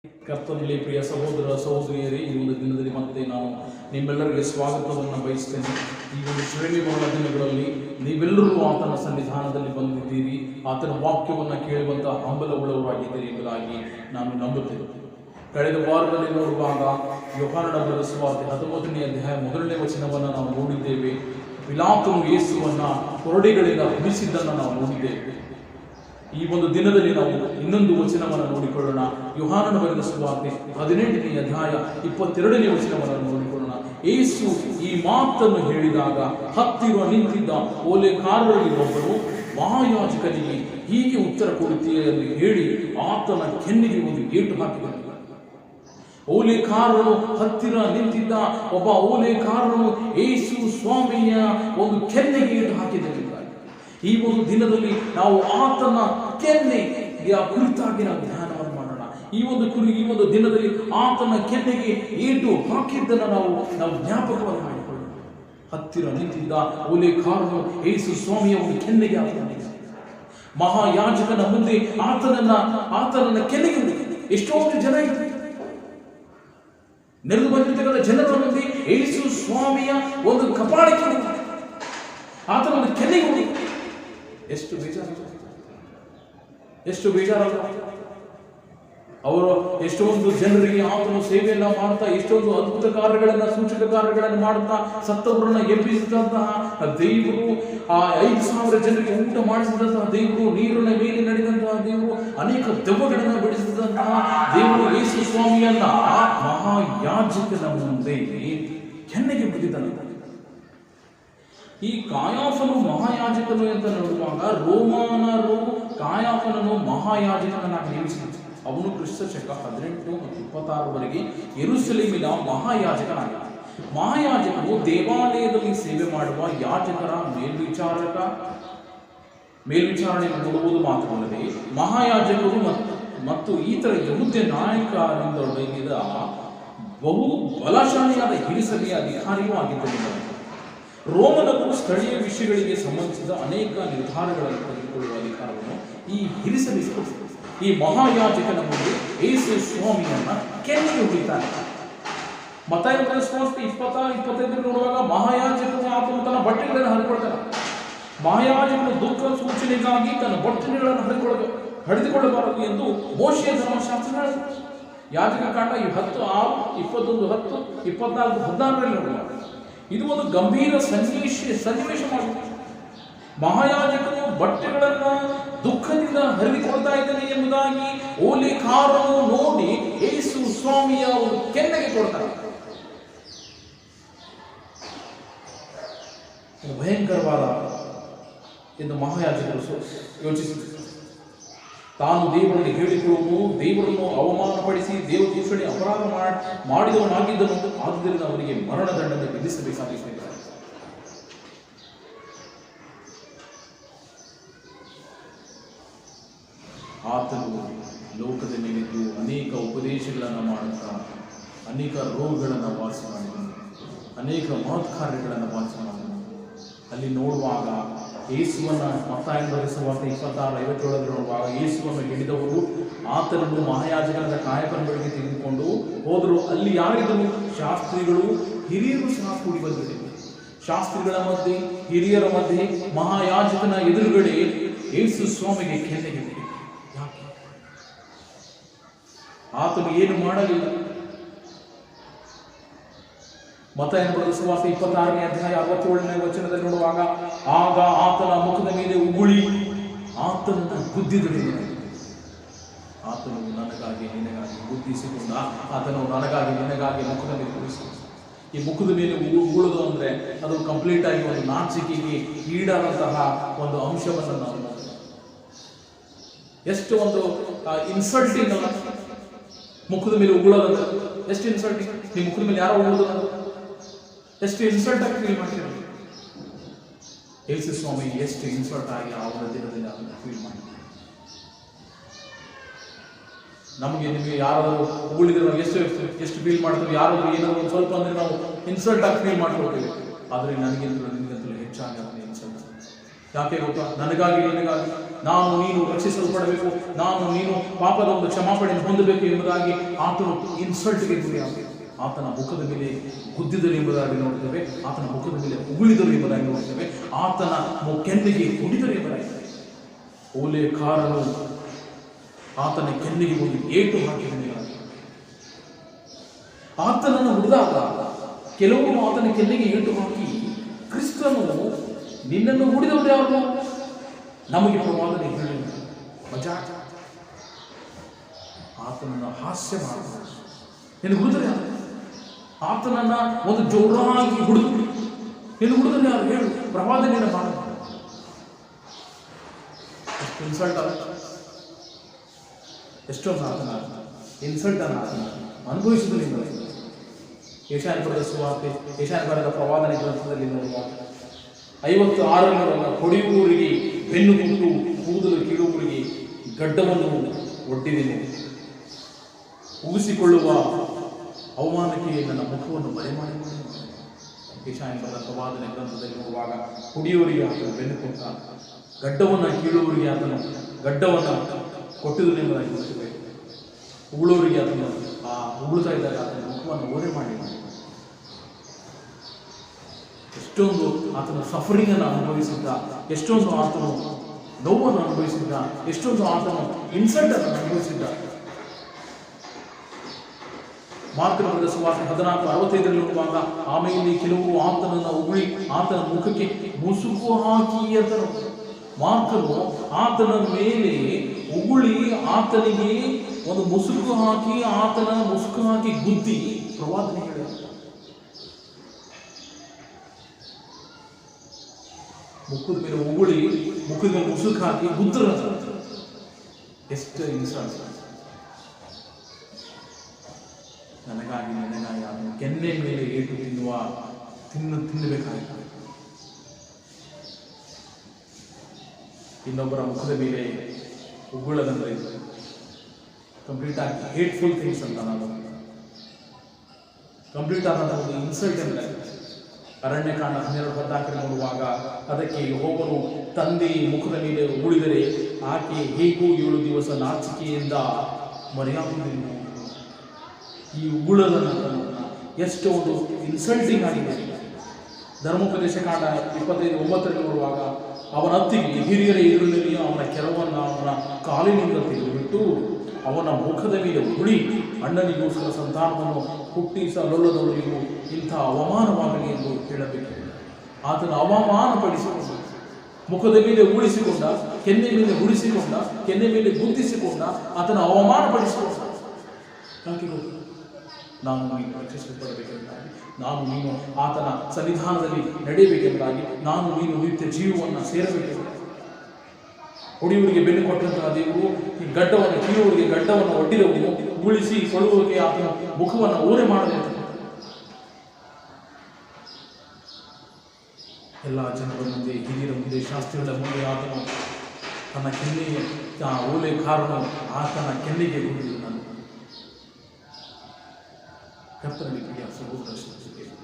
ಕರ್ತನಲ್ಲಿ ಪ್ರಿಯ ಸಹೋದರ ಸಹೋದರಿಯರೇ, ಈ ಒಂದು ದಿನದಲ್ಲಿ ಮತ್ತೆ ನಾನು ನಿಮ್ಮೆಲ್ಲರಿಗೆ ಸ್ವಾಗತವನ್ನು ಬಯಸ್ತೇನೆ. ಈ ಒಂದು ಶ್ರೇಣಿ ಬರುವ ದಿನಗಳಲ್ಲಿ ನೀವೆಲ್ಲರೂ ಆತನ ಸನ್ನಿಧಾನದಲ್ಲಿ ಬಂದಿದ್ದೀರಿ, ಆತನ ವಾಕ್ಯವನ್ನು ಕೇಳುವಂಥ ಹಂಬಲವುಳ್ಳವರಾಗಿದ್ದೀರಿ ಎಂಬುದಾಗಿ ನಾನು ನಂಬುತ್ತೇನೆ. ಕಳೆದ ವಾರದಲ್ಲಿ ನೋಡುವಾಗ ಯೋಹಾನನ ಬರೆದ ಸುವಾರ್ತೆ 19ನೇ ಅಧ್ಯಾಯ 1ನೇ ವಚನವನ್ನು ನಾವು ನೋಡಿದ್ದೇವೆ. ಪಿಲಾತನು ಯೇಸುವನ್ನು ಕೊರಡೆಗಳಿಂದ ಹೊಡಿಸಿದ್ದನ್ನು ನಾವು ನೋಡಿದ್ದೇವೆ. ಈ ಒಂದು ದಿನದಲ್ಲಿ ನಾವು ಇನ್ನೊಂದು ವಚನವನ್ನು ನೋಡಿಕೊಳ್ಳೋಣ. ಯೋಹಾನನ ಬರೆದ ಸುವಾರ್ತೆ 18ನೇ ಅಧ್ಯಾಯ 22ನೇ ವಚನವನ್ನು ನೋಡಿಕೊಳ್ಳೋಣ. ಯೇಸು ಈ ಮಾತನ್ನು ಹೇಳಿದಾಗ ಹತ್ತಿರ ನಿಂತಿದ್ದ ಓಲೆಕಾರರಲ್ಲಿ ಒಬ್ಬರು ಮಹಾಯಾಜಕನಿಗೆ ಹೀಗೆ ಉತ್ತರ ಕೊಡುತ್ತೀಯೇ ಎಂದು ಹೇಳಿ ಆತನ ಕೆನ್ನೆಗೆ ಒಂದು ಏಟು ಹಾಕಿದನು. ಓಲೆಕಾರನು ಹತ್ತಿರ ನಿಂತಿದ್ದ ಒಬ್ಬ ಓಲೆಕಾರನು ಯೇಸು ಸ್ವಾಮಿಯ ಒಂದು ಕೆನ್ನೆಗೆ ಏಟು ಹಾಕಿದನು. ಈ ಒಂದು ದಿನದಲ್ಲಿ ನಾವು ಆತನ ಕೆನ್ನೆಯ ಕುರಿತಾಗಿ ನಾವು ಧ್ಯಾನವನ್ನು ಮಾಡೋಣ. ಈ ಒಂದು ದಿನದಲ್ಲಿ ಆತನ ಕೆನ್ನೆಗೆ ಏಟು ಹಾಕಿದ್ದನ್ನು ನಾವು ಜ್ಞಾಪಕವನ್ನು ಮಾಡಿಕೊಳ್ಳೋಣ. ಹತ್ತಿರ ನಿಂತಿದ್ದ ಓಲೆಕಾರನು ಯೇಸು ಸ್ವಾಮಿಯ ಒಂದು ಕೆನ್ನೆಗೆ ಆತನ ಮಹಾಯಾಜಕನ ಮುಂದೆ ಆತನನ್ನ ಕೆನ್ನೆಗೆ ಎಷ್ಟೊಂದು ಜನ ಇದ್ದಾರೆ. ನೆರೆದು ಬಂದಿರ್ತಕ್ಕಂಥ ಜನರ ಮುಂದೆ ಯೇಸು ಸ್ವಾಮಿಯ ಒಂದು ಕಪಾಳಕ್ಕೆ ಆತನ ಒಂದು ಕೆನ್ನೆಗೆ ಎಷ್ಟು ಬೇಜಾರ. ಅವರು ಎಷ್ಟೊಂದು ಜನರಿಗೆ ಆತನು ಸೇವೆಯನ್ನ ಮಾಡ್ತಾ, ಎಷ್ಟೊಂದು ಅದ್ಭುತ ಕಾರ್ಯಗಳನ್ನ, ಸೂಚಕ ಕಾರ್ಯಗಳನ್ನು ಮಾಡ್ತಾ, ಸತ್ತವರನ್ನ ಎಬ್ಬಿಸಿದಂತಹ ದೇವರು, ಆ 5,000 ಜನರಿಗೆ ಊಟ ಮಾಡಿಸಿದಂತಹ ದೇವರು, ನೀರಿನ ಮೇಲೆ ನಡೆದಂತಹ ದೇವರು, ಅನೇಕ ದೆವ್ವಗಳನ್ನ ಬಿಡಿಸಿದಂತಹ ದೇವರು ಯೇಸು ಸ್ವಾಮಿಯನ್ನ ಮಹಾಯಾಜಕನ ಮುಂದೆ ಕೆನ್ನೆಗೆ ಬಿದ್ದಿದ್ದಾನೆ. ಈ ಕಾಯಾಫನು ಮಹಾಯಾಜಕನು ಅಂತ ನೋಡುವಾಗ ರೋಮಾನರು ಕಾಯಾಫನನ್ನು ಮಹಾಯಾಜಕನನ್ನಾಗಿ ನೇಮಿಸಿದರು. ಅವನು ಕ್ರಿಸ್ತ ಶಕ 18 ಮತ್ತು 26 ಯೆರೂಸಲೇಮಿನ ಮಹಾಯಾಜಕನಾಗಿದ್ದ. ಮಹಾಯಾಜಕನು ದೇವಾಲಯದಲ್ಲಿ ಸೇವೆ ಮಾಡುವ ಯಾಜಕರ ಮೇಲ್ವಿಚಾರಣೆಯನ್ನು ನೋಡುವುದು ಮಾತ್ರವಲ್ಲದೆ ಮಹಾಯಾಜಕರು ಮತ್ತು ಇತರ ಯಹೂದ್ಯ ನಾಯಕರಿಂದೊಡಗಿದ ಬಹು ಬಲಶಾಲಿಯಾದ ಹಿರಿಸಭೆಯ ಅಧಿಕಾರಿಯೂ ಆಗಿದ್ದರಿಂದ ರೋಮನರು ಸ್ಥಳೀಯ ವಿಷಯಗಳಿಗೆ ಸಂಬಂಧಿಸಿದ ಅನೇಕ ನಿರ್ಧಾರಗಳನ್ನು ತೆಗೆದುಕೊಳ್ಳುವ ಅಧಿಕಾರವನ್ನು ಈ ಹಿರಿಸಭೆಗೆ ಈ ಮಹಾಯಾಜಕನ ಮುಂದೆ ಯೇಸು ಸ್ವಾಮಿಯನ್ನ ಕೆನ್ನೆಗೆ ಹೊಡಿತಾನೆ. ಮತ್ತಾಯ 20-25 ನೋಡುವಾಗ ಮಹಾಯಾಜಕನು ಆತನು ತನ್ನ ಬಟ್ಟೆಗಳನ್ನು ಹರಿಕೊಳ್ತಾನೆ. ಮಹಾಯಾಜಕನು ದುಃಖ ಸೂಚನೆಗಾಗಿ ತನ್ನ ಬಟ್ಟೆಗಳನ್ನು ಹರಿದುಕೊಳ್ಳಬಾರದು ಎಂದು ಮೋಶೆಯ ಧರ್ಮಶಾಸ್ತ್ರ ಹೇಳುತ್ತದೆ. ಯಾಜಕ ಕಾಂಡ 10:6, 21:10, 24:16 ನೋಡುವಾಗ ಇದು ಒಂದು ಗಂಭೀರ ಸನ್ನಿವೇಶ ಮಾಡುತ್ತೆ. ಮಹಾಯಾಜಕನು ಬಟ್ಟೆಗಳನ್ನ ದುಃಖದಿಂದ ಹರಿದುಕೊಳ್ತಾ ಇದ್ದಾನೆ ಎಂಬುದಾಗಿ ಓಲೆಕಾರನು ನೋಡಿ ಯೇಸು ಸ್ವಾಮಿಯ ಒಂದು ಕೆನ್ನೆಗೆ ಕೊಡ್ತಾನೆ. ಭಯಂಕರವಾದ ಎಂದು ಮಹಾಯಾಜಕರು ಯೋಚಿಸಿದರು. ತಾನು ದೇವರಲ್ಲಿ ಹೇಳಿಕೊಳ್ಳುವುದು, ದೇವರನ್ನು ಅವಮಾನಪಡಿಸಿ ದೇವ ದೂಷಣೆ ಅಪರಾಧ ಮಾಡಿದವನಾಗಿದ್ದನು. ಆದ್ದರಿಂದ ಅವನಿಗೆ ಮರಣದಂಡನೆ ವಿಧಿಸಬೇಕಾಗಿತ್ತು. ಆತನು ಲೋಕದ ಮೇಲಿದ್ದು ಅನೇಕ ಉಪದೇಶಗಳನ್ನು ಮಾಡುತ್ತಾ ಅನೇಕ ರೋಗಗಳನ್ನು ವಾಸಿ ಮಾಡಿದನು, ಅನೇಕ ಮಹತ್ ಕಾರ್ಯಗಳನ್ನು ವಾಸಿ ಮಾಡಿದನು. ಅಲ್ಲಿ ನೋಡುವಾಗ ಯೇಸುವನ್ನ ಮತ್ತಾಯ ಬರೆದ ಸುವಾರ್ತೆ 26:57 ನೋಡುವಾಗ ಯೇಸುವನ್ನು ಹಿಡಿದವರು ಆತನನ್ನು ಮಹಾಯಾಜಕನ ಕಾಯಕನ ಬಳಿಗೆ ತೆಗೆದುಕೊಂಡು ಹೋದರು. ಅಲ್ಲಿ ಯಾರಿದ್ದರು? ಶಾಸ್ತ್ರಿಗಳು, ಹಿರಿಯರು ಸಹ ಕೂಡಿ ಬಂದಿದ್ದರು. ಶಾಸ್ತ್ರಿಗಳ ಮಧ್ಯೆ, ಹಿರಿಯರ ಮಧ್ಯೆ, ಮಹಾಯಾಜಕನ ಎದುರುಗಡೆ ಯೇಸು ಸ್ವಾಮಿಗೆ ಕೆನ್ನೆಗೆ ಬಿಡಿ. ಯಾಕೆ? ಆತನು ಏನು ಮಾಡಲಿಲ್ಲ. ಮತ್ತಾಯ ಬರೆದ ಸುವಾರ್ತೆ 26ನೇ ಅಧ್ಯಾಯ 67ನೇ ವಚನದಲ್ಲಿ ನೋಡುವಾಗ ಆಗ ಆತನ ಮುಖದ ಮೇಲೆ ಉಗುಳಿ ಆತನನ್ನು ಗುದ್ದಿದರು. ಆತನು ನನಗಾಗಿ ನಿನಗಾಗಿ ಗುದ್ದಿಸಿಕೊಂಡ, ಆತನು ನನಗಾಗಿ ನಿನಗಾಗಿ ಮುಖದ ಮೇಲೆ ಉಳಿಸಿಕೊಂಡ. ಈ ಮುಖದ ಮೇಲೆ ಉಗುಳುದು ಅಂದ್ರೆ ಅದು ಕಂಪ್ಲೀಟ್ ಆಗಿ ಒಂದು ನಾಚಿಕೆಗೆ ಈಡಾದಂತಹ ಒಂದು ಅಂಶವನ್ನು ನಾವು ಎಷ್ಟು ಒಂದು ಇನ್ಸಲ್ಟಿಂಗ್ ಅಲ್ಲ. ಮುಖದ ಮೇಲೆ ಉಗುಳೋದಂದ್ರೆ ಎಷ್ಟು ಇನ್ಸಲ್ಟಿಂಗ್. ನಿಮ್ಮ ಮುಖದ ಮೇಲೆ ಯಾರೋ ಉಗುಳೋದು ಎಷ್ಟು ಇನ್ಸಲ್ಟ್ ಆಗಿ ಫೀಲ್ ಮಾಡ್ತೀವಿ. ಯೇಸು ಸ್ವಾಮಿ ಎಷ್ಟು ಇನ್ಸಲ್ಟ್ ಆಗಿ ಅವರ ದಿನದಿಂದ ಫೀಲ್ ಮಾಡಿ. ನಿಮಗೆ ಯಾರಾದರೂ ಉಗುಳಿದ್ರೆ ನಾವು ಎಷ್ಟು ಫೀಲ್ ಮಾಡ್ತೀವಿ. ಯಾರಾದರೂ ಏನಾದರೂ ಒಂದು ಸ್ವಲ್ಪ ಅಂದ್ರೆ ನಾವು ಇನ್ಸಲ್ಟ್ ಆಗಿ ಫೀಲ್ ಮಾಡ್ಕೊಳ್ತೀವಿ. ಆದರೆ ನನಗಿಂತಲೂ ನಿನಗಂತಲೂ ಹೆಚ್ಚಾಗಿ ಅದನ್ನು ಇನ್ಸಲ್ಟ್. ಯಾಕೆ ಗೊತ್ತಾ? ನನಗಾಗಿ ನಿನಗಾಗಿ ನಾನು ನೀನು ರಕ್ಷಿಸಲ್ಪಡಬೇಕು, ನಾನು ನೀನು ಪಾಪದ ಒಂದು ಕ್ಷಮಾಪಣೆಯನ್ನು ಹೊಂದಬೇಕು ಎಂಬುದಾಗಿ ಆತನು ಇನ್ಸಲ್ಟ್ಗೆ ಗುರಿಯಾಗಬೇಕು. ಆತನ ಮುಖದ ಮೇಲೆ ಗುದ್ದಿದರು ಎಂಬುದಾಗಿ ನೋಡ್ತೇವೆ, ಆತನ ಮುಖದ ಮೇಲೆ ಉಗುಳಿದರು ಎಂಬುದಾಗಿ ನೋಡ್ತೇವೆ, ಆತನ ಕೆನ್ನೆಗೆ ಹೊಡಿದರು ಎಂಬುದಾಗಿ. ಓಲೆಕಾರನು ಆತನ ಕೆನ್ನೆಗೆ ಹೋಗಿ ಏಟು ಹಾಕಿದನು. ಆತನನ್ನು ಹುಡಿದಾಗ ಕೆಲವರು ಆತನ ಕೆನ್ನೆಗೆ ಏಟು ಹಾಕಿ, ಕ್ರಿಸ್ತನು ನಿನ್ನನ್ನು ಹುಡಿದವರು ಯಾರು? ನಮಗೆ ಪ್ರವಾದನೆ ಹೇಳಿಲ್ಲ, ಮಜಾ. ಆತನನ್ನು ಹಾಸ್ಯ ಮಾಡಬಹುದು. ನಿನ್ನ ಹುಡಿದರೆ ಯಾರು? ಆತನನ್ನ ಒಂದು ಜೋರಾಗಿ ಹುಡುದು ನಿನ್ನ ಹುಡಿದರೆ ಯಾರು ಹೇಳು? ಪ್ರವಾದನೆಯನ್ನು ಮಾಡ. ಎಷ್ಟು ಇನ್ಸಲ್ಟ್ ಅಲ್ಲ? ಎಷ್ಟೊಂದು ಆತನ ಇನ್ಸಲ್ಟ್ ಅನ್ನ ಅನುಭವಿಸಿದ ನೀವು. ಯೆಶಾಯನ ಬರೆದ ಸುವಾರ್ತೆ, ಯೆಶಾಯನ ಬರೆದ ಪ್ರವಾದನೆ ಗ್ರಂಥದಲ್ಲಿ ನೋಡುವ 56 ಹೊಡೆಯುವವರಿಗೆ ಬೆನ್ನು ಕುಂಟು, ಕೂದಲು ಕೀಳುವವರಿಗೆ ಗಡ್ಡವನ್ನು ಒಡ್ಡಿದೆನು, ಉಗಿಸಿಕೊಳ್ಳುವ ಅವಮಾನಕ್ಕೆ ನನ್ನ ಮುಖವನ್ನು ಬರೆ ಮಾಡಿ. ಯೆಶಾಯನ ಬರೆದ ಪ್ರವಾದನೆ ಗ್ರಂಥದಲ್ಲಿ ನೋಡುವಾಗ ಹೊಡೆಯುವವರಿಗೆ ಆತನು ಬೆನ್ನು ಕೊಟ್ಟ, ಗಡ್ಡವನ್ನು ಕೀಳುವವರಿಗೆ ಆತನು ಗಡ್ಡವನ್ನು ಕೊಟ್ಟಿದ್ದನೆಂಬುದಾಗಿ ಗೊತ್ತಿದೆ. ಉಗುಳೋರಿಗೆ ಅದನ್ನು ಉಗುಳ್ತಾ ಇದ್ದಾಗ ಅದನ್ನು ಮುಖವನ್ನು ಓರೆ ಮಾಡಿ. ಎಷ್ಟೊಂದು ಆತನು ಸಫರಿಂಗನ್ನು ಅನುಭವಿಸಿದ್ದ, ಎಷ್ಟೊಂದು ಆತನು ನೋವನ್ನು ಅನುಭವಿಸಿದ್ದ, ಎಷ್ಟೊಂದು ಆತನು ಇನ್ಸಲ್ಟ್ ಅನ್ನು ಅನುಭವಿಸಿದ್ದ. ಮಾರ್ಕನ ಬರೆದ ಸುವಾರ್ತೆ 14:65 ನೋಡುವಾಗ ಆಮೇಲೆ ಕೆಲವರು ಆತನನ್ನು ಉಗುಳಿ ಆತನ ಮುಖಕ್ಕೆ ಮುಸುಕು ಹಾಕಿ ಅಂತನು. ಮಾರ್ಕನು ಆತನ ಮೇಲೆ ಉಗುಳಿ ಆತನಿಗೆ ಒಂದು ಮುಸುಕು ಹಾಕಿ, ಆತನ ಮುಸುಕು ಹಾಕಿ ಗುದ್ದಿ ಪ್ರವಾದನೆ ಹೇಳಿದ. ಮುಖದ ಮೇಲೆ ಉಗುಳಿ ಮುಖದ ಮೇಲೆ ಮುಸುಕು ಹಾಕಿ ಗುದ್ದರ. ಎಷ್ಟು ಇನ್ಸಲ್ಟ್! ನನಗಾಗಿ ಅದನ್ನು ಕೆನ್ನೆ ಮೇಲೆ ಏಟು ತಿನ್ನಬೇಕಾಯಿತು. ಇನ್ನೊಬ್ಬರ ಮುಖದ ಮೇಲೆ ಉಗುಳದಂದ್ರೆ ಕಂಪ್ಲೀಟ್ ಆಗಿ ಹೇಟ್ಫುಲ್ ಥಿಂಗ್ಸ್ ಅಂತ ನಾನು ಕಂಪ್ಲೀಟ್ ಆದಂಥ ಒಂದು ಇನ್ಸಲ್ಟ್ ಅಂದರೆ ಅರಣ್ಯಕಾಂಡ 12:14 ನೋಡುವಾಗ ಅದಕ್ಕೆ ಯೆಹೋವನು ತಂದೆ ಮುಖದ ಮೇಲೆ ಉಗುಳಿದರೆ ಆಕೆ ಹೇಗೂ 7 ದಿವಸ ನಾಚಿಕೆಯಿಂದ ಮರೆಯಾಗುವುದಿಲ್ಲ. ಈ ಉಗುಳದನ್ನು ಎಷ್ಟು ಒಂದು ಇನ್ಸಲ್ಟಿಂಗ್ ಆಗಿದೆ. ಧರ್ಮೋಪದೇಶ ಕಾಂಡ 25:9 ನೋಡುವಾಗ ಅವನ ಅತ್ತಿಗೆ ಹಿರಿಯರ ಎದುರಿನಲ್ಲಿ ಅವನ ಕೆರವನ್ನು ಅವನ ಕಾಲಿನಿಂದ ತೆಗೆದುಬಿಟ್ಟು ಅವನ ಮುಖದ ಮೇಲೆ ಉಗುಳಿ, ಅಣ್ಣನಿಗೋಸ್ಕರ ಸಂತಾನವನ್ನು ಹುಟ್ಟಿಸಲೊಲ್ಲದವರಿಗೂ ಇಂಥ ಅವಮಾನವಾಗಲಿ ಎಂದು ಹೇಳಬೇಕು. ಆತನ ಅವಮಾನಪಡಿಸಿಕೊಂಡ, ಮುಖದ ಮೇಲೆ ಉಳಿಸಿಕೊಂಡ, ಕೆನ್ನೆ ಮೇಲೆ ಉಳಿಸಿಕೊಂಡ, ಕೆನ್ನೆ ಮೇಲೆ ಗುದ್ದಿಸಿಕೊಂಡ, ಆತನ ಅವಮಾನಪಡಿಸಿಕೊಂಡ. ನಾನು ನೀನು ರಕ್ಷಿಸಲ್ಪಡಬೇಕೆಂಬುದಾಗಿ, ನಾನು ನೀನು ಆತನ ಸನ್ನಿಧಾನದಲ್ಲಿ ನಡೆಯಬೇಕೆಂಬುದಾಗಿ, ನಾನು ನೀನು ನಿತ್ಯ ಜೀವವನ್ನು ಸೇರಬೇಕೆಂಬುದಾಗಿ. ಹೊಡೆಯುವರಿಗೆ ಬೆನ್ನು ಕೊಟ್ಟಂತಹ ದೇವರು ಈ ಗಡ್ಡವನ್ನು ಕೀಳುವವರಿಗೆ ಗಡ್ಡವನ್ನು ಒಡ್ಡಿದವನು, ಉಳಿಸಿ ಕೊಡುವವರಿಗೆ ಆತನ ಮುಖವನ್ನು ಓರೆ ಮಾಡಬೇಕು. ಎಲ್ಲ ಜನರ ಮುಂದೆ, ಹಿರಿಯರ ಮುಂದೆ, ಶಾಸ್ತ್ರಿಗಳ ಮುಂದೆ ಆತನು ತನ್ನ ಕೆನ್ನೆಗೆ ಓಲೆಕಾರನು ಆತನ ಕೆನ್ನೆಗೆ ಗುದ್ದಿದನು. ಕರ್ತನಲ್ಲಿ ಪ್ರಿಯ ಸಹೋದರ ಸಹೋದರಿಯರೇ,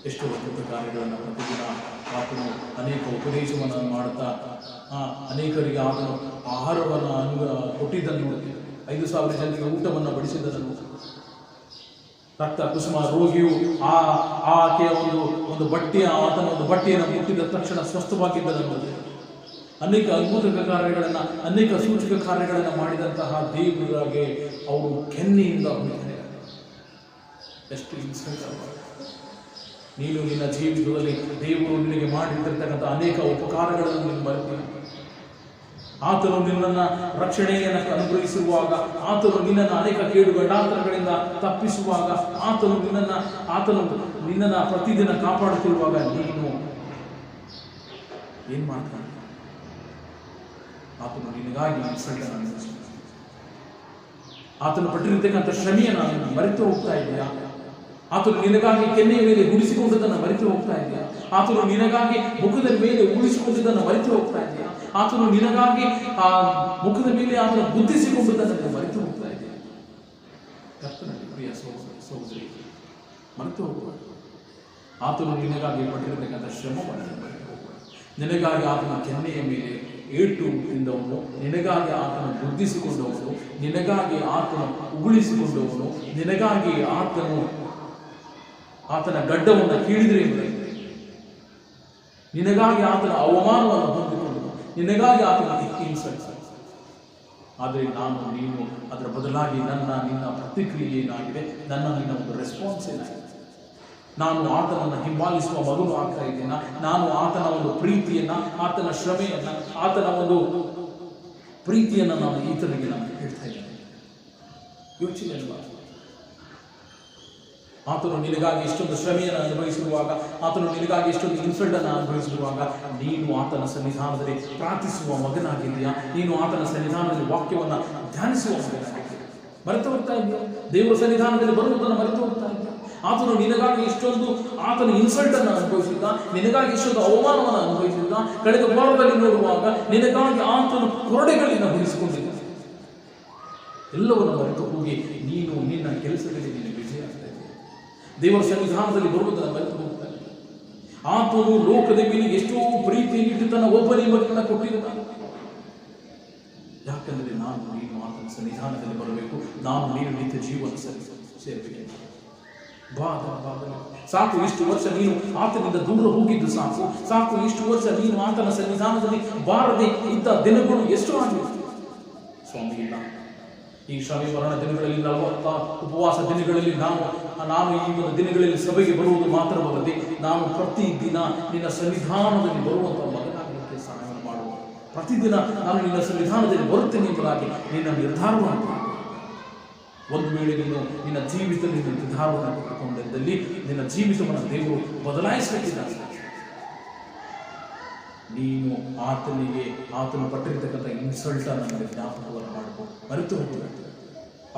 ಎಷ್ಟೋ ಅದ್ಭುತ ಕಾರ್ಯಗಳನ್ನು ಪ್ರತಿದಿನ ಆತನು ಅನೇಕ ಉಪದೇಶವನ್ನು ಮಾಡುತ್ತಾ ಅನೇಕರಿಗೆ ಆತನು ಆಹಾರವನ್ನು ಕೊಟ್ಟಿದ್ದನ್ನು ನೋಡುತ್ತೇವೆ. 5,000 ಜನರಿಗೆ ಊಟವನ್ನು ಬಡಿಸಿದ್ದನ್ನು, ರಕ್ತ ಕುಸುಮ ರೋಗಿಯು ಆಕೆಯ ಒಂದು ಬಟ್ಟೆಯ ಆತನ ಒಂದು ಬಟ್ಟೆಯನ್ನು ಮುಟ್ಟಿದ ತಕ್ಷಣ ಸ್ವಸ್ಥವಾಗಿದ್ದನ್ನು, ಅನೇಕ ಅದ್ಭುತ ಕಾರ್ಯಗಳನ್ನು, ಅನೇಕ ಸೂಚಕ ಕಾರ್ಯಗಳನ್ನು ಮಾಡಿದಂತಹ ದೇವರಿಗೆ ಅವರು ಕೆನ್ನೆಯಿಂದ ಹೊಂದಿದ್ದಾರೆ. ಎಷ್ಟು ಇನ್ಸಲ್ಟ್! ನೀನು ನಿನ್ನ ಜೀವಿತದಲ್ಲಿ ದೇವರು ನಿನಗೆ ಮಾಡಿರ್ತಕ್ಕಂಥ ಅನೇಕ ಉಪಕಾರಗಳನ್ನು ನೀನು ಮರೆತು, ಆತನು ನಿನ್ನನ್ನು ರಕ್ಷಣೆಯನ್ನು ಅನುಗ್ರಹಿಸಿರುವಾಗ, ಆತನು ನಿನ್ನನ್ನು ಅನೇಕ ಕೇಡು ಗಂಡಾಂತರಗಳಿಂದ ತಪ್ಪಿಸುವಾಗ, ಆತನು ನಿನ್ನನ್ನು ಪ್ರತಿದಿನ ಕಾಪಾಡುತ್ತಿರುವಾಗ ನೀನು ಏನು ಮಾಡ್ತಾನೆ? ಆತನು ನಿನಗಾಗಿ ಇನ್ಸಲ್ಟನ್ನು ಅನುಭವಿಸಿದ, ಆತನು ಪಟ್ಟಿರತಕ್ಕಂಥ ಶ್ರಮೆಯನ್ನು ಮರೆತು ಹೋಗ್ತಾ ಇದೆಯಾ? ಆತನು ನಿನಗಾಗಿ ಕೆನ್ನೆಯ ಮೇಲೆ ಗುಡಿಸಿಕೊಂಡದನ್ನು ಮರೆತು ಹೋಗ್ತಾ ಇದೆಯಾ? ಆತನು ನಿನಗಾಗಿ ಮುಖದ ಮೇಲೆ ಉಳಿಸಿಕೊಂಡಿದ್ದನ್ನು ಮರೆತು ಹೋಗ್ತಾ ಇದೆಯಾ? ಆತನು ನಿನಗಾಗಿ ಮುಖದ ಮೇಲೆ ಆತನು ಬುದ್ಧಿಸಿಕೊಂಡದನ್ನು ಮರೆತು ಹೋಗ್ತಾ ಇದೆಯಾ? ಕರ್ತನಲ್ಲಿ ಪ್ರಿಯ ಸಹೋದರಿ, ಮರೆತು ಹೋಗುವ. ಆತನು ನಿನಗಾಗಿ ಪಟ್ಟಿರತಕ್ಕಂಥ ಶ್ರಮವನ್ನು ಮರೆತು ಹೋಗುವ. ನಿನಗಾಗಿ ಆತನ ಕೆನ್ನೆಯ ಮೇಲೆ ಏಟು ತಿಂದವನು, ನಿನಗಾಗಿ ಆತನ ಬುದ್ಧಿಸಿಕೊಂಡವನು, ನಿನಗಾಗಿ ಆತನು ಉಗುಳಿಸಿಕೊಂಡವನು, ನಿನಗಾಗಿ ಆತನ ಗಡ್ಡವನ್ನು ಕೀಳಿದರೆ, ನಿನಗಾಗಿ ಆತನ ಅವಮಾನವನ್ನು ಹೊಂದಿಕೊಂಡನು, ನಿನಗಾಗಿ ಆತನ ಹಿಂಸೆ. ಆದರೆ ನೀನು ಅದರ ಬದಲಾಗಿ ನಿನ್ನ ಪ್ರತಿಕ್ರಿಯೆ ಏನಾಗಿದೆ, ನಿನ್ನ ಒಂದು ರೆಸ್ಪಾನ್ಸ್ ಏನಾಗಿದೆ? ನಾನು ಆತನನ್ನು ಹಿಂಬಾಲಿಸುವ ಮಗನು ಆಗ್ತಾ ಇದ್ದೇನೆ. ನಾನು ಆತನ ಒಂದು ಪ್ರೀತಿಯನ್ನ, ಆತನ ಶ್ರಮೆಯನ್ನ, ಆತನ ಒಂದು ಪ್ರೀತಿಯನ್ನು ನಾನು ಈತನಿಗೆ ಹೇಳ್ತಾ ಇದ್ದೇನೆ. ಯೋಚನೆ ಅಲ್ವಾ? ಆತನು ನಿನಗಾಗಿ ಇಷ್ಟೊಂದು ಶ್ರಮೆಯನ್ನು ಅನುಭವಿಸಿರುವಾಗ, ಆತನು ನಿನಗಾಗಿ ಇಷ್ಟೊಂದು ಇನ್ಸಲ್ಟ್ ಅನ್ನು ಅನುಭವಿಸಿರುವಾಗ, ನೀನು ಆತನ ಸನ್ನಿಧಾನದಲ್ಲಿ ಪ್ರಾರ್ಥಿಸುವ ಮಗನಾಗಿದೆಯಾ? ನೀನು ಆತನ ಸನ್ನಿಧಾನದಲ್ಲಿ ವಾಕ್ಯವನ್ನು ಧ್ಯಾನಿಸುವ ಮಗನಾಗಿದೆಯಾ? ಮರೆತು ಹೋಗ್ತಾ ಇದೆಯಾ? ದೇವರ ಸನ್ನಿಧಾನದಲ್ಲಿ ಬರುವುದನ್ನು ಮರೆತು ಹೋಗ್ತಾ ಇದೆಯಾ? ಆತನು ನಿನಗಾಗಿ ಇಷ್ಟೊಂದು ಆತನ ಇನ್ಸಲ್ಟ್ ಅನ್ನು ಅನುಭವಿಸಿದ್ದ, ನಿನಗಾಗಿ ಇಷ್ಟೊಂದು ಅವಮಾನವನ್ನು ಅನುಭವಿಸಿದ್ದ. ಕಳೆದ ವಾರದಲ್ಲಿ ನೋಡುವಾಗ ನಿನಗಾಗಿ ಆತನು ಕೊರಡೆಗಳಿಂದ ಹೊರಿಸಿಕೊಂಡಿದ್ದ. ಎಲ್ಲವನ್ನು ಮರೆತು ಹೋಗಿ ನೀನು ನಿನ್ನ ಕೆಲಸದಲ್ಲಿ ನೀನು ಬಿಜಿ ಆಗ್ತಾ ಇದ್ದೀಯ. ದೇವರ ಸನ್ನಿಧಾನದಲ್ಲಿ ಬರುವುದನ್ನು ಮರೆತು ಹೋಗ್ತಾ ಇದ್ದೀಯ. ಆತನು ಲೋಕದ ಮೇಲೆ ಎಷ್ಟೋ ಪ್ರೀತಿಯನ್ನು ತನ್ನ ಒಬ್ಬನೇ ಮಗನನ್ನು ಕೊಟ್ಟಿದ್ದಾನೆ. ಯಾಕಂದರೆ ನೀನು ಆತನ ಸನ್ನಿಧಾನದಲ್ಲಿ ಬರಬೇಕು. ನೀನು ನಿತ್ಯ ಜೀವನ ಸೇರಬೇಕು. ಸಾಕು, ಇಷ್ಟು ವರ್ಷ ನೀನು ಆತನಿಂದ ದೂರ ಹೋಗಿದ್ದು ಸಾಕು. ಇಷ್ಟು ವರ್ಷ ನೀನು ಆತನ ಸನ್ನಿಧಾನದಲ್ಲಿ ಬಾರದೆ ಇದ್ದ ದಿನಗಳು ಎಷ್ಟು ಆಗಿವೆ ಸ್ವಾಮಿ. ಇಲ್ಲ, ಈ ಶ್ರಮೆ ಮರಣ ದಿನಗಳಲ್ಲಿ 40 ಉಪವಾಸ ದಿನಗಳಲ್ಲಿ ನಾನು ಈ ಒಂದು ದಿನಗಳಲ್ಲಿ ಸಭೆಗೆ ಬರುವುದು ಮಾತ್ರವಲ್ಲದೆ ನಾನು ಪ್ರತಿದಿನ ನಿನ್ನ ಸನ್ನಿಧಾನದಲ್ಲಿ ಬರುವಂಥ ಮಗನಾಗಲಿಕ್ಕೆ ಸಹಾಯ ಮಾಡುವ. ಪ್ರತಿದಿನ ನಾನು ನಿನ್ನ ಸನ್ನಿಧಾನದಲ್ಲಿ ಬರುತ್ತೇನೆ ಎಂಬುದಾಗಿ ನಿನ್ನ ನಿರ್ಧಾರವನ್ನು. ಒಂದು ವೇಳೆ ನೀನು ನಿನ್ನ ಜೀವಿತದಲ್ಲಿ ನಿರ್ಧಾರವನ್ನು ಪಡೆದುಕೊಂಡಿದ್ದಲ್ಲಿ ನಿನ್ನ ಜೀವಿತವನ್ನು ದೇವರು ಬದಲಾಯಿಸಬೇಕಿದ್ದಾರೆ. ನೀನು ಆತನು ಪಟ್ಟಿರ್ತಕ್ಕಂಥ ಇನ್ಸಲ್ಟ್ ನನಗೆ ಜ್ಞಾಪಕವನ್ನು ಮಾಡಬಹುದು. ಮರೆತು ಹೋಗಬೇಕು.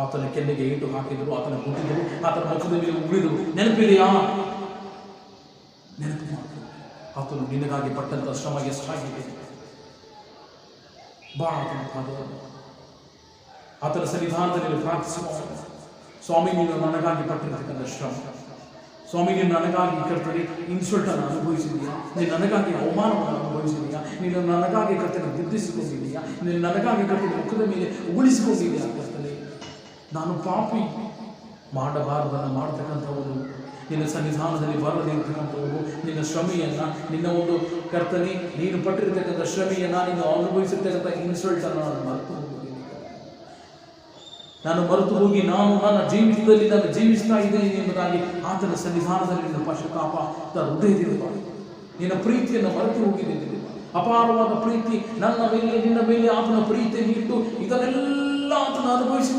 ಆತನ ಕೆನ್ನೆಗೆ ಏಟು ಹಾಕಿದರು, ಆತನ ಕೂತಿದ್ದರು, ಆತನ ಮುಖದ ಮೇಲೆ ಉಳಿದರು. ನೆನಪಿದೆಯಾ? ನೆನಪು ಮಾಡಬೇಕು. ಆತನು ನಿನಗಾಗಿ ಪಟ್ಟಂತ ಶ್ರಮ ಎಷ್ಟಾಗಿದೆ. ಬಾ ಆತನ ಪಾದವನ್ನು, ಆತನ ಸನ್ನಿಧಾನದಲ್ಲಿ ಪ್ರಾರ್ಥಿಸುವ. ಸ್ವಾಮಿ, ನೀನು ನನಗಾಗಿ ಪಟ್ಟಿರತಕ್ಕಂಥ ಶ್ರಮ, ಸ್ವಾಮಿ, ನೀನು ನನಗಾಗಿ ಕರ್ತನೆ ಇನ್ಸಲ್ಟ್ ಅನ್ನು ಅನುಭವಿಸಿದೀಯಾ, ನೀನು ನನಗಾಗಿ ಅವಮಾನವನ್ನು ಅನುಭವಿಸಿದೀಯಾ, ನೀನು ನನಗಾಗಿ ಕರ್ತನೆ ಬುದ್ಧಿಸಿಕೊಂಡಿದೀಯಾ, ನೀನು ನನಗಾಗಿ ಕರ್ತನೆ ಮುಖದ ಮೇಲೆ ಉಗುಳಿಸಿಕೊಂಡಿದೆಯಾ ಕರ್ತನೆ. ನಾನು ಪಾಪಿ, ಮಾಡಬಾರದನ್ನು ಮಾಡತಕ್ಕಂಥವನು, ನಿನ್ನ ಸನ್ನಿಧಾನದಲ್ಲಿ ಬರದೇ ಇರ್ತಕ್ಕಂಥವರು, ನಿನ್ನ ಶ್ರಮೆಯನ್ನು, ನಿನ್ನ ಒಂದು ಕರ್ತನೆ ನೀನು ಪಟ್ಟಿರತಕ್ಕಂಥ ಶ್ರಮೆಯನ್ನು, ನೀನು ಅನುಭವಿಸಿರ್ತಕ್ಕಂಥ ಇನ್ಸಲ್ಟನ್ನು ನಾನು ಮರೆತು ಹೋಗಿ ನಾನು ನನ್ನ ಜೀವಿತದಲ್ಲಿ ನಾನು ಜೀವಿಸ್ತಾ ಇದ್ದೇನೆ ಎಂಬುದಾಗಿ ಆತನ ಸನ್ನಿಧಾನದಲ್ಲಿ ನಿನ್ನ ಪಶ್ಚಾತ್ತಾಪ ಹೃದಯದಿಂದ ನಿನ್ನ ಪ್ರೀತಿಯನ್ನು ಮರೆತು ಹೋಗಿದ್ದೇನೆ. ಅಪಾರವಾದ ಪ್ರೀತಿ ನನ್ನ ಮೇಲೆ, ನಿನ್ನ ಮೇಲೆ ಆತನ ಪ್ರೀತಿಯನ್ನು ಇಟ್ಟು ಇದನ್ನೆಲ್ಲ ಆತನ ಅನುಭವಿಸಿ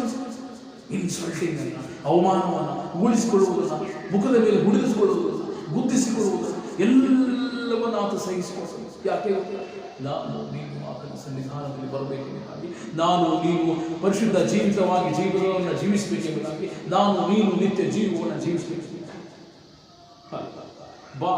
ಇನ್ಸಲ್ಟಿಂಗ್ ಅನ್ನು, ಅವಮಾನವನ್ನು, ಉಳಿಸಿಕೊಳ್ಳುವುದನ್ನು, ಮುಖದ ಮೇಲೆ ಹುಡಿದಿಸಿಕೊಳ್ಳುವುದನ್ನು, ಗುದ್ದಿಸಿಕೊಳ್ಳುವುದನ್ನು ಎಲ್ಲವನ್ನು ಆತ ಸಹಿಸಿಕೊಳ್ಳುವುದು. ಯಾಕೆ? ನೀನು ಆತನ ಸನ್ನಿಧಾನದಲ್ಲಿ ಬರಬೇಕೆಂಬುದಾಗಿ, ನೀನು ಪರಿಶುದ್ಧ ಜೀವನವನ್ನು ಜೀವಿಸಬೇಕೆಂಬುದಾಗಿ, ನೀನು ನಿತ್ಯ ಜೀವವನ್ನು ಜೀವಿಸಬೇಕು. ಬಾ